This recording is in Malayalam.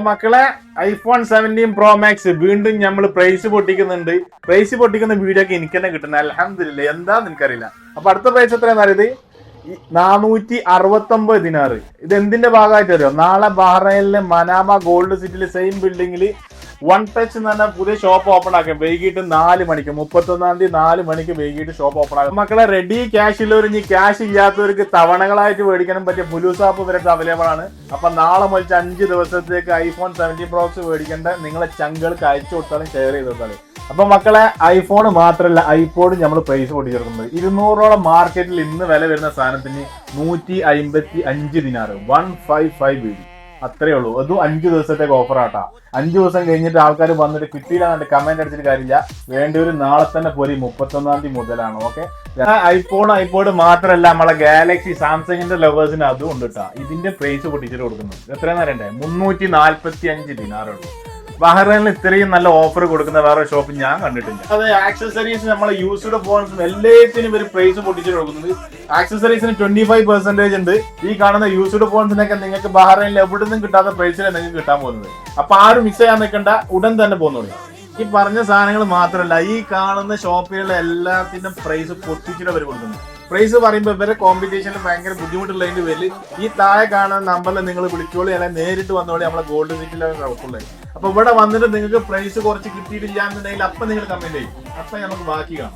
മക്കളെ ഐഫോൺ 17 Pro Max വീണ്ടും നമ്മൾ പ്രൈസ് പൊട്ടിക്കുന്നുണ്ട്. പ്രൈസ് പൊട്ടിക്കുന്ന വീഡിയോ ഒക്കെ എനിക്ക് തന്നെ കിട്ടുന്നത് അൽഹംദുലില്ലാ. എന്താന്ന് എനിക്കറിയില്ല. അപ്പൊ അടുത്ത പ്രൈസ് എത്രയാണെന്ന് അറിയത് 469 ദിനാറ്. ഇത് എന്തിന്റെ ഭാഗമായിട്ട് അറിയോ? നാളെ ബഹ്റൈനിലെ മനാമ ഗോൾഡ് സിറ്റിയിലെ സെയിം ബിൽഡിംഗിൽ വൺ ടച്ച് എന്ന് പറഞ്ഞാൽ പുതിയ ഷോപ്പ് ഓപ്പൺ ആക്കും. വൈകിട്ട് 4 മണിക്ക് 31 തീയതി 4 മണിക്ക് വൈകിട്ട് ഷോപ്പ് ഓപ്പൺ ആക്കും. മക്കളെ റെഡി ക്യാഷ് ഉള്ളവർ ഇനി ക്യാഷ് ഇല്ലാത്തവർക്ക് തവണകളായിട്ട് മേടിക്കാനും പറ്റിയ ബ്ലൂസ് ആപ്പ് വരെ അവൈലബിൾ ആണ്. അപ്പൊ നാളെ മുതൽ 5 ദിവസത്തേക്ക് ഐഫോൺ 17 Pro മേടിക്കേണ്ട നിങ്ങളെ ചങ്കൾക്ക് അയച്ചു കൊടുത്താലും ഷെയർ ചെയ്ത് കൊടുത്താലും. അപ്പൊ മക്കളെ ഐഫോൺ മാത്രമല്ല ഐപോഡും നമ്മൾ പ്രൈസ് പൊട്ടിച്ചെടുക്കുന്നത്. 200ഓളം മാർക്കറ്റിൽ ഇന്ന് വില വരുന്ന സാധനത്തിന് 155 ദിനാറ് 155 BD അത്രേ ഉള്ളൂ. അതും 5 ദിവസത്തേക്ക് ഓഫർ ആട്ടാ. 5 ദിവസം കഴിഞ്ഞിട്ട് ആൾക്കാർ വന്നിട്ട് കിട്ടിയില്ല കമന്റ് അടിച്ചിട്ട് കാര്യമില്ല. വേണ്ടവര് നാളെ തന്നെ പോരി 31 തീയതി മുതലാണ്. ഓക്കെ, ഐപോഡ് മാത്രമല്ല നമ്മളെ ഗാലക്സി സാംസങ്ങിന്റെ ലവേഴ്സിന് അതും ഉണ്ട് കേട്ടാ. ഇതിന്റെ പ്രൈസ് പൊട്ടിച്ചിട്ട് കൊടുക്കുന്നത് എത്രയാണെന്ന് അറിയണ്ടേ? 345 ദിനാറുള്ളൂ. ബഹ്റൈനിൽ ഇത്രയും നല്ല ഓഫർ കൊടുക്കുന്ന വേറെ ഷോപ്പ് ഞാൻ കണ്ടിട്ടില്ല. അത് ആക്സസറീസ് നമ്മളെ യൂസ്ഡ് ഫോൺസും എല്ലാത്തിനും ഒരു പ്രൈസ് പൊട്ടിച്ചിട്ട് കൊടുക്കുന്നത്. ആക്സസറീസിന് 25% ഉണ്ട്. ഈ കാണുന്ന യൂസ്ഡ് ഫോൺസിനൊക്കെ നിങ്ങൾക്ക് ബഹ്റൈനിൽ എവിടെ നിന്നും കിട്ടാത്ത പ്രൈസിലാണ് നിങ്ങൾക്ക് കിട്ടാൻ പോകുന്നത്. അപ്പൊ ആരും മിസ് ചെയ്യാൻ നിൽക്കണ്ട, ഉടൻ തന്നെ പോകുന്നുള്ളൂ. ഈ പറഞ്ഞ സാധനങ്ങൾ മാത്രമല്ല, ഈ കാണുന്ന ഷോപ്പുകളിലെ എല്ലാത്തിനും പ്രൈസ് പൊട്ടിച്ചിട്ട് അവർ കൊടുക്കുന്നത്. പ്രൈസ് പറയുമ്പോൾ ഇവരെ കോമ്പറ്റീഷനിൽ ഭയങ്കര ബുദ്ധിമുട്ടുള്ളതിന്റെ പേരിൽ ഈ താഴെ കാണുന്ന നമ്പറിൽ നിങ്ങൾ വിളിച്ചോളി, അല്ലെങ്കിൽ നേരിട്ട് വന്നോളി. നമ്മളെ ഗോൾഡ് സിറ്റിയിലാണ് ഉള്ളത്. അപ്പൊ ഇവിടെ വന്നിട്ട് നിങ്ങൾക്ക് പ്രൈസ് കുറച്ച് കിട്ടിയിട്ടില്ല എന്നുണ്ടെങ്കിൽ അപ്പൊ നിങ്ങൾ കമന്റ് ചെയ്യും. അപ്പൊ നമുക്ക് ബാക്കി കാണാം.